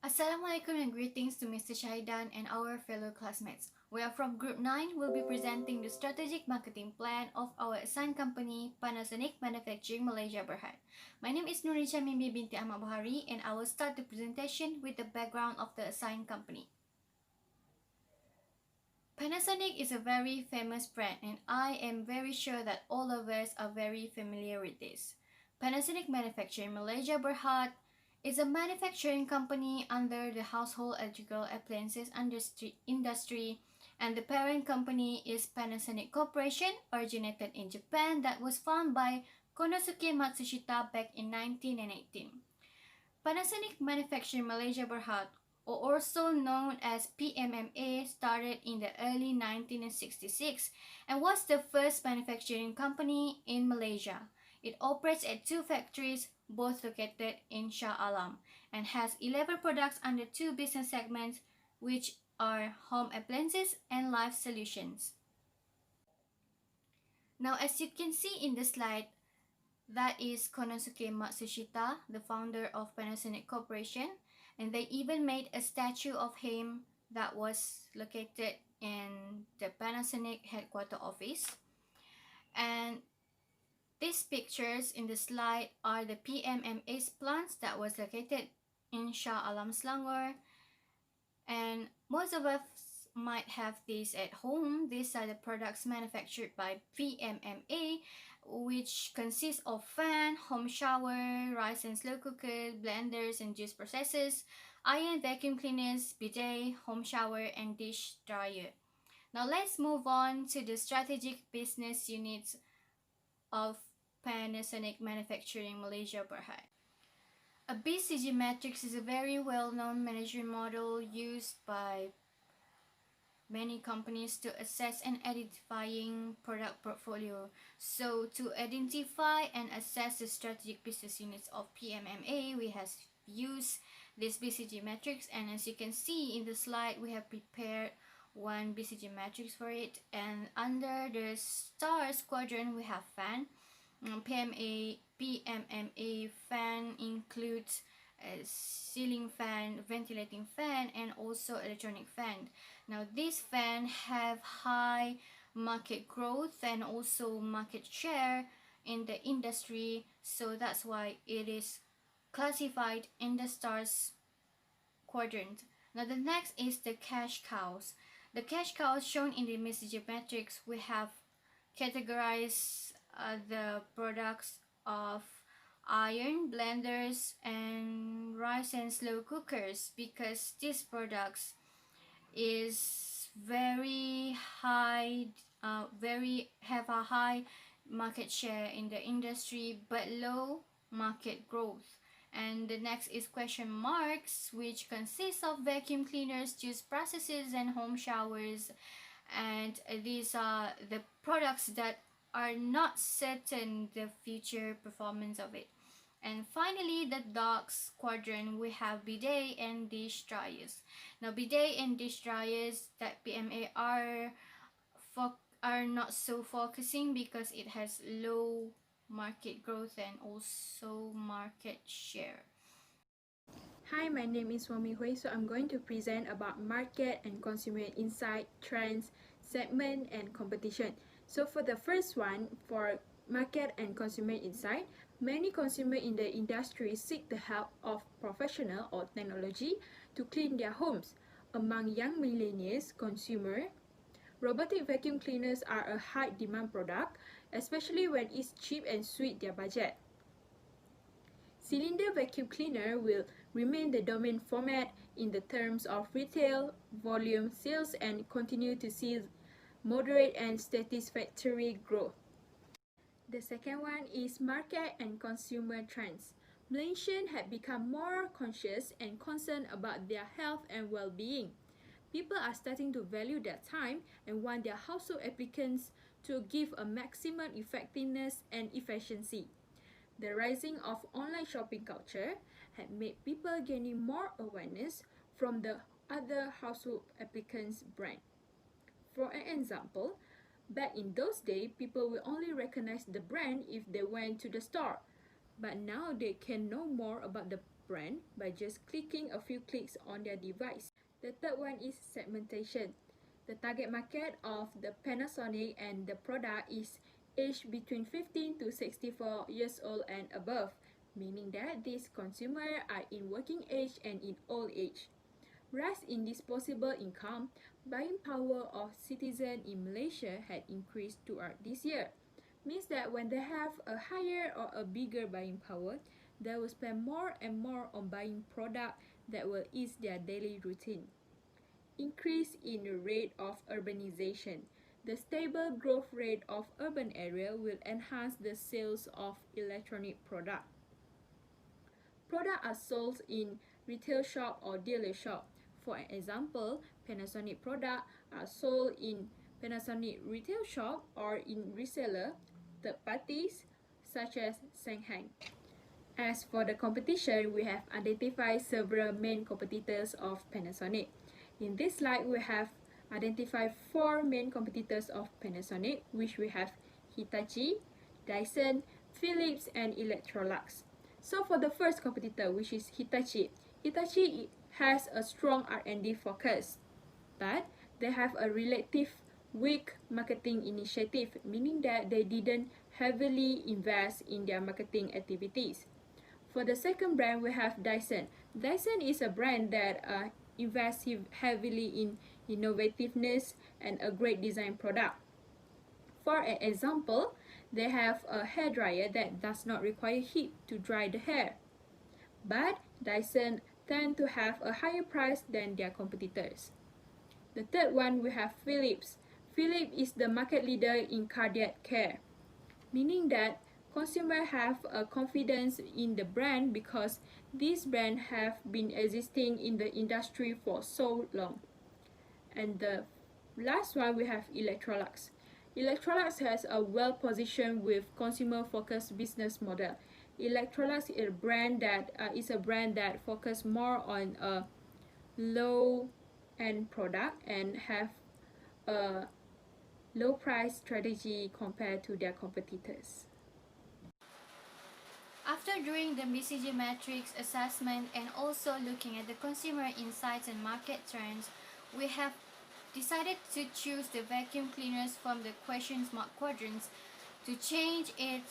Assalamualaikum and greetings to Mr. Shahidan and our fellow classmates. We are from Group 9. We'll be presenting the strategic marketing plan of our assigned company, Panasonic Manufacturing Malaysia Berhad. My name is Nurisha Mimbi binti Ahmad Buhari and I will start the presentation with the background of the assigned company. Panasonic is a very famous brand and I am very sure that all of us are very familiar with this. Panasonic Manufacturing Malaysia Berhad is a manufacturing company under the household electrical appliances industry, and the parent company is Panasonic Corporation, originated in Japan, that was founded by Konosuke Matsushita back in 1918. Panasonic Manufacturing Malaysia Berhad, or also known as PMMA, started in the early 1966 and was the first manufacturing company in Malaysia. It operates at 2 factories, both located in Shah Alam, and has 11 products under 2 business segments, which are home appliances and life solutions. Now, as you can see in the slide, that is Konosuke Matsushita, the founder of Panasonic Corporation, and they even made a statue of him that was located in the Panasonic headquarters office. And these pictures in the slide are the PMMA's plants that was located in Shah Alam, Selangor. And most of us might have these at home. These are the products manufactured by PMMA, which consists of fan, home shower, rice and slow cooker, blenders and juice processors, iron vacuum cleaners, bidet, home shower and dish dryer. Now let's move on to the strategic business units of Panasonic Manufacturing Malaysia Berhad. A BCG matrix is a very well-known management model used by many companies to assess and identifying product portfolio. So to identify and assess the strategic business units of PMMA, we have used this BCG matrix, and as you can see in the slide, we have prepared one BCG matrix for it. And under the stars quadrant, we have fan. PMMA fan includes a ceiling fan, ventilating fan, and also electronic fan. Now these fans have high market growth and also market share in the industry, so that's why it is classified in the stars quadrant. Now the next is the cash cows. The cash cows shown in the message matrix, we have categorized the products of iron, blenders, and rice and slow cookers, because these products is very high, have a high market share in the industry but low market growth. And the next is question marks, which consists of vacuum cleaners, juice processors, and home showers. And these are the products that are not certain the future performance of it. And finally, the dogs quadrant, we have bidet and dish dryers. Now bidet and dish dryers that PMA are not so focusing because it has low market growth and also market share. Hi, my name is Wami Hui. So I'm going to present about market and consumer insight, trends, segment, and competition. So for the first one, for market and consumer insight, many consumers in the industry seek the help of professional or technology to clean their homes. Among young millennials consumer, robotic vacuum cleaners are a high demand product, especially when it's cheap and suit their budget. Cylinder vacuum cleaner will remain the dominant format in the terms of retail, volume sales, and continue to see moderate and satisfactory growth. The second one is market and consumer trends. Malaysians have become more conscious and concerned about their health and well-being. People are starting to value their time and want their household applicants to give a maximum effectiveness and efficiency. The rising of online shopping culture had made people gaining more awareness from the other household applicants' brand. For an example, back in those days, people will only recognize the brand if they went to the store. But now they can know more about the brand by just clicking a few clicks on their device. The third one is segmentation. The target market of the Panasonic and the product is aged between 15 to 64 years old and above, meaning that these consumers are in working age and in old age. Rise in disposable income, buying power of citizens in Malaysia had increased throughout this year. Means that when they have a higher or a bigger buying power, they will spend more and more on buying products that will ease their daily routine. Increase in the rate of urbanization. The stable growth rate of urban area will enhance the sales of electronic products. Products are sold in retail shop or dealer shop. For example, Panasonic products are sold in Panasonic retail shop or in reseller, third parties such as Shanghai. As for the competition, we have identified several main competitors of Panasonic. In this slide, we have identified 4 main competitors of Panasonic, which we have Hitachi, Dyson, Philips, and Electrolux. So for the first competitor, which is Hitachi, Hitachi has a strong R&D focus, but they have a relative weak marketing initiative, meaning that they didn't heavily invest in their marketing activities. For the second brand, we have Dyson. Dyson is a brand that invests heavily in innovativeness and a great design product. For an example, they have a hairdryer that does not require heat to dry the hair. But Dyson tend to have a higher price than their competitors. The third one, we have Philips. Philips is the market leader in cardiac care, meaning that consumers have a confidence in the brand because this brand have been existing in the industry for so long. And the last one, we have Electrolux. Electrolux has a well-positioned with consumer-focused business model. Electrolux is a brand that focus more on a low-end product and have a low price strategy compared to their competitors. After doing the BCG matrix assessment and also looking at the consumer insights and market trends, we have decided to choose the vacuum cleaners from the question mark quadrants to change it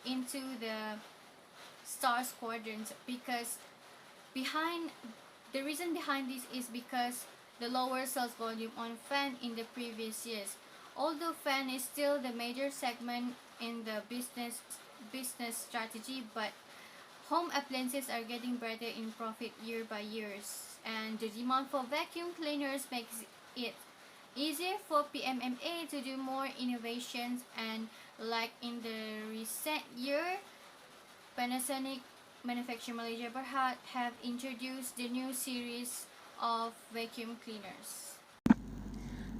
into the stars quadrant, because the reason behind this is because the lower sales volume on fan in the previous years. Although fan is still the major segment in the business strategy, but home appliances are getting better in profit year by year, and the demand for vacuum cleaners makes it easier for PMMA to do more innovations, and like in the recent year, Panasonic Manufacturing Malaysia Berhad have introduced the new series of vacuum cleaners.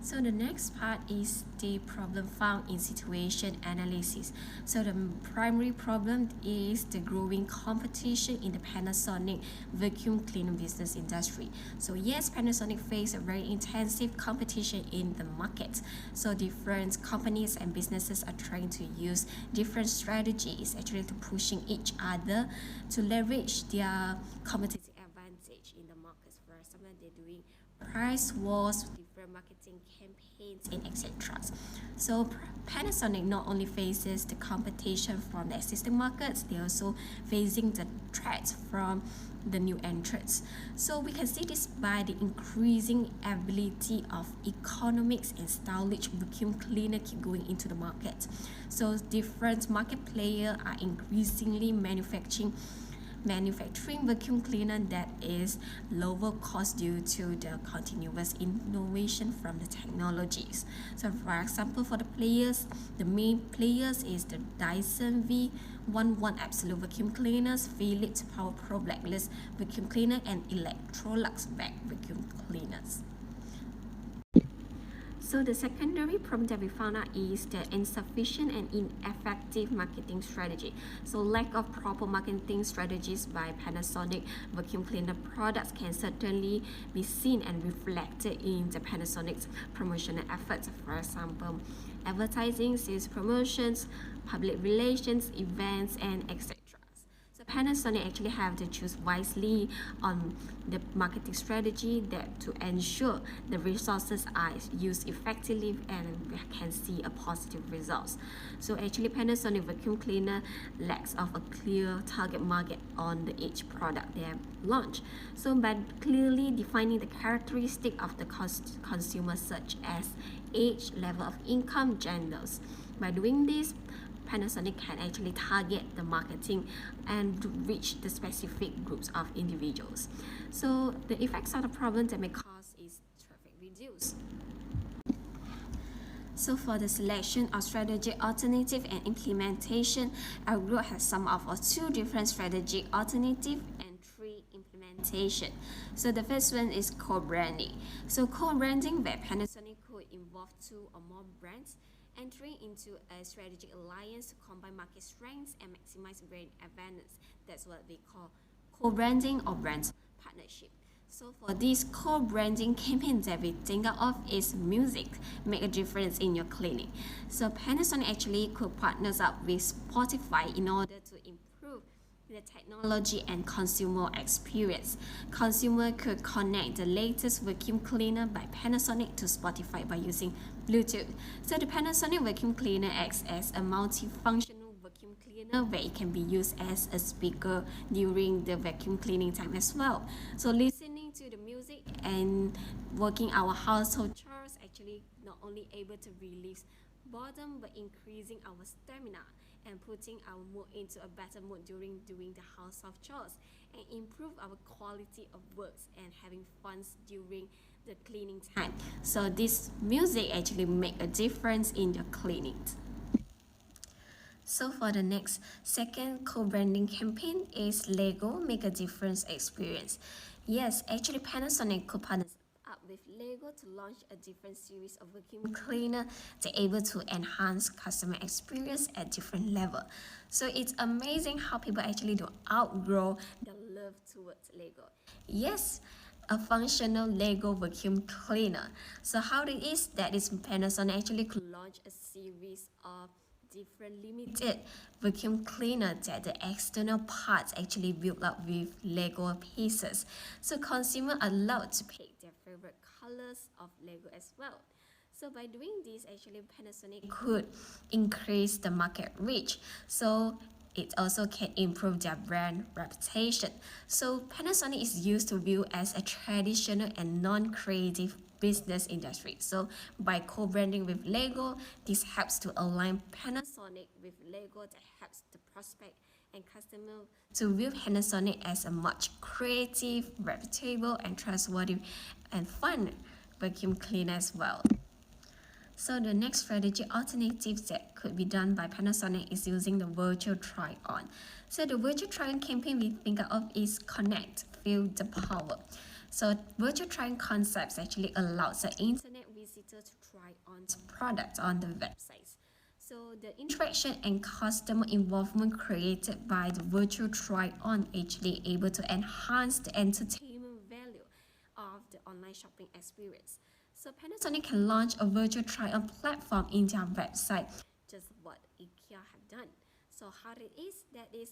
So the next part is the problem found in situation analysis. So the primary problem is the growing competition in the Panasonic vacuum cleaner business industry. So yes, Panasonic face a very intensive competition in the market. So different companies and businesses are trying to use different strategies actually to pushing each other to leverage their competitive advantage in the markets. For example, they're doing price wars, different marketing campaigns, and etc. So Panasonic not only faces the competition from the existing markets, they also facing the threats from the new entrants. So we can see this by the increasing ability of economics and stylish vacuum cleaner keep going into the market. So different market players are increasingly manufacturing vacuum cleaner that is lower cost due to the continuous innovation from the technologies. So for example, for the main players is the Dyson V11 Absolute Vacuum Cleaners, Philips Power Pro Blacklist Vacuum Cleaner, and Electrolux Vacuum Cleaners. So the secondary problem that we found out is the insufficient and ineffective marketing strategy. So lack of proper marketing strategies by Panasonic vacuum cleaner products can certainly be seen and reflected in the Panasonic's promotional efforts. For example, advertising, sales promotions, public relations, events, and etc. So Panasonic actually have to choose wisely on the marketing strategy that to ensure the resources are used effectively and we can see a positive results. So actually Panasonic vacuum cleaner lacks of a clear target market on the each product they have launched. So by clearly defining the characteristic of the consumer such as age, level of income, genders. By doing this, Panasonic can actually target the marketing and reach the specific groups of individuals. So the effects of the problem that may cause is traffic reduce. So for the selection of strategy alternative and implementation, our group has some of our two different strategy alternative and three implementation. So the first one is co-branding. So co-branding where Panasonic could involve two or more brands entering into a strategic alliance to combine market strengths and maximize brand awareness. That's what we call co-branding or brand partnership. So for this co-branding campaign that we think of is music make a difference in your clinic. So Panasonic actually could partners up with Spotify in order to improve the technology and consumer experience. Consumer could connect the latest vacuum cleaner by Panasonic to Spotify by using Bluetooth. So the Panasonic vacuum cleaner acts as a multifunctional vacuum cleaner where it can be used as a speaker during the vacuum cleaning time as well. So listening to the music and working our household chores actually not only able to release boredom but increasing our stamina and putting our mood into a better mood during doing the household chores and improve our quality of works and having fun during the cleaning time. So this music actually make a difference in your cleaning. So for the next second co-branding campaign is Lego Make a Difference Experience. Yes, actually Panasonic could partner up with Lego to launch a different series of vacuum cleaner to able to enhance customer experience at different level. So it's amazing how people actually do outgrow their love towards Lego. Yes, a functional Lego vacuum cleaner. So how it is that is Panasonic actually could launch a series of different limited vacuum cleaner that the external parts actually built up with Lego pieces. So consumers are allowed to pick their favorite colors of Lego as well. So by doing this, actually Panasonic could increase the market reach. So it also can improve their brand reputation. So Panasonic is used to view as a traditional and non-creative business industry. So by co-branding with Lego, this helps to align Panasonic with Lego that helps the prospect and customer to view Panasonic as a much creative, reputable, and trustworthy and fun vacuum cleaner as well. So the next strategy alternative that could be done by Panasonic is using the virtual try-on. So the virtual try-on campaign we think of is connect, feel the power. So virtual try-on concepts actually allows the internet visitor to try on products on the websites. So the interaction and customer involvement created by the virtual try-on actually able to enhance the entertainment value of the online shopping experience. So Panasonic can launch a virtual try-on platform in their website, just what IKEA have done. So how it is, that is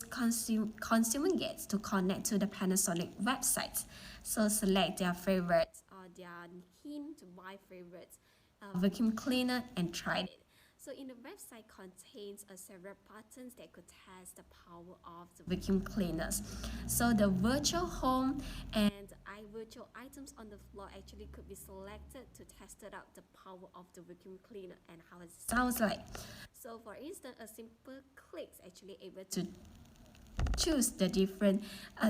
consumer gets to connect to the Panasonic website. So select their favorites or their keen to buy favorites vacuum cleaner and try it. So in the website contains several buttons that could test the power of the vacuum cleaners. So the virtual home and virtual items on the floor actually could be selected to test out the power of the vacuum cleaner and how it sounds like. So for instance, a simple click is actually able to choose the different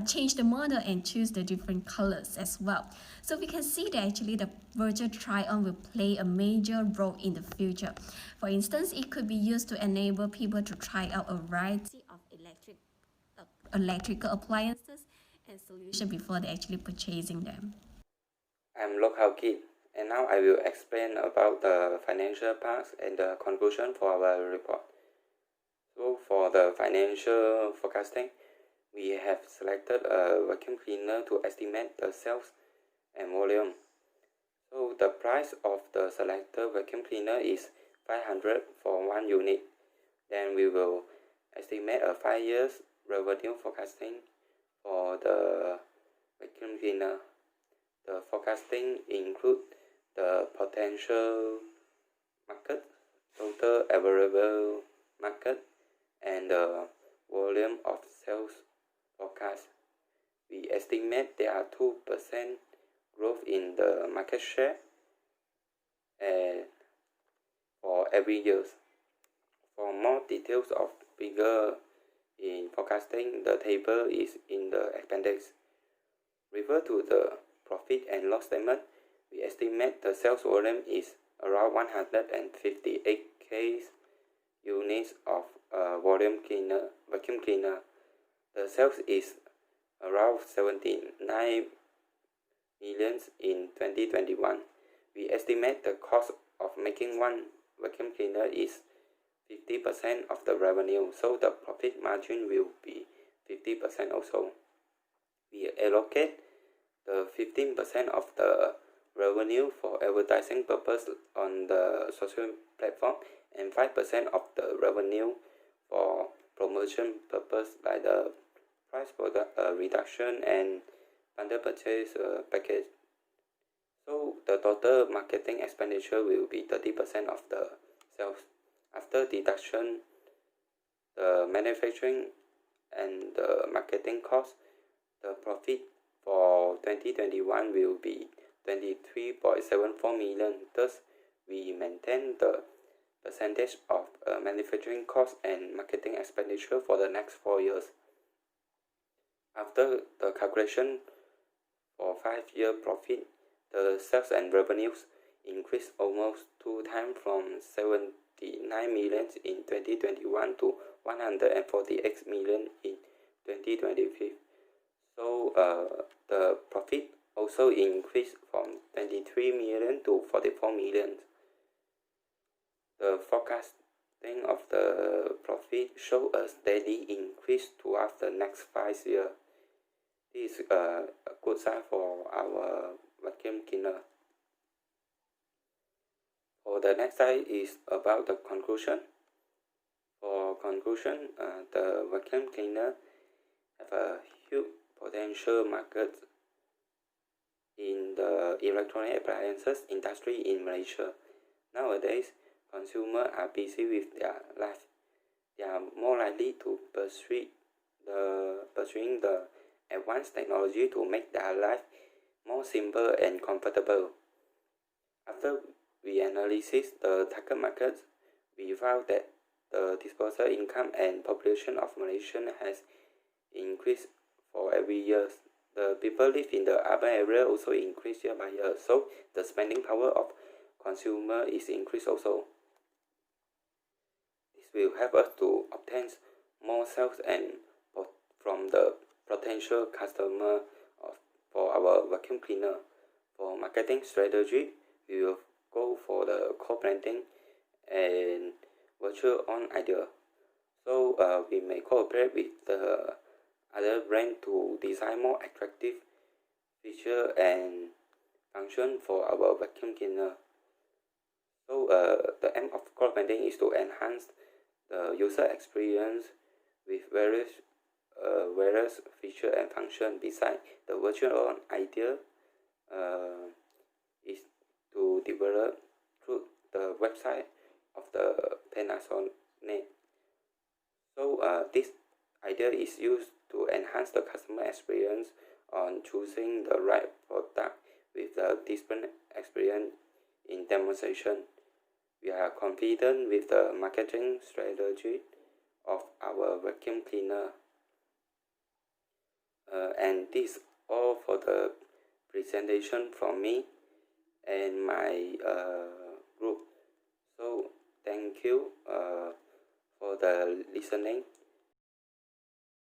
change the model and choose the different colors as well. So we can see that actually the virtual try-on will play a major role in the future. For instance, it could be used to enable people to try out a variety of electrical appliances and solutions before they actually purchasing them. I'm Lokhao Kit, and now I will explain about the financial parts and the conclusion for our report. So for the financial forecasting, we have selected a vacuum cleaner to estimate the sales and volume. So the price of the selected vacuum cleaner is 500 for one unit. Then we will estimate a 5 years revenue forecasting for the vacuum cleaner. The forecasting includes the potential market, total available market, and the volume of sales forecast. We estimate there are 2% growth in the market share for every year. For more details of figure in forecasting, the table is in the appendix. Refer to the profit and loss statement. We estimate the sales volume is around 158k units of vacuum cleaner. The sales is around 79 million in 2021. We estimate the cost of making one vacuum cleaner is 50% of the revenue, so the profit margin will be 50% also. We allocate the 15% of the revenue for advertising purpose on the social platform and 5% of the revenue for promotion purpose by the price product reduction and bundle purchase package. So the total marketing expenditure will be 30% of the sales. After deduction, the manufacturing and the marketing cost, the profit for 2021 will be 23.74 million. Thus, we maintain the percentage of manufacturing cost and marketing expenditure for the next 4 years. After the calculation for 5-year profit, the sales and revenues increased almost 2 times from 79 million in 2021 to 148 million in 2025. So the profit also increased from 23 million to 44 million. The forecasting of the profit shows a steady increase throughout the next 5 years. This is a good sign for our vacuum cleaner. For the next slide is about the conclusion. For conclusion, the vacuum cleaner have a huge potential market in the electronic appliances industry in Malaysia. Nowadays, consumers are busy with their life. They are more likely to pursuing the advanced technology to make their life more simple and comfortable. After we analyze the target markets, we found that the disposable income and population of Malaysia has increased for every year. The people live in the urban area also increase year by year, so the spending power of consumer is increased also. This will help us to obtain more sales and from the potential customer for our vacuum cleaner. For marketing strategy, we will go for the co-branding and virtual on idea. So we may cooperate with the other brand to design more attractive feature and function for our vacuum cleaner. So the aim of co-branding is to enhance the user experience with various feature and function. Besides, the virtual on idea is to develop through the website of the Panasonic. So this idea is used to enhance the customer experience on choosing the right product with the different experience in demonstration. We are confident with the marketing strategy of our vacuum cleaner. And this all for the presentation from me and my group. So thank you for the listening.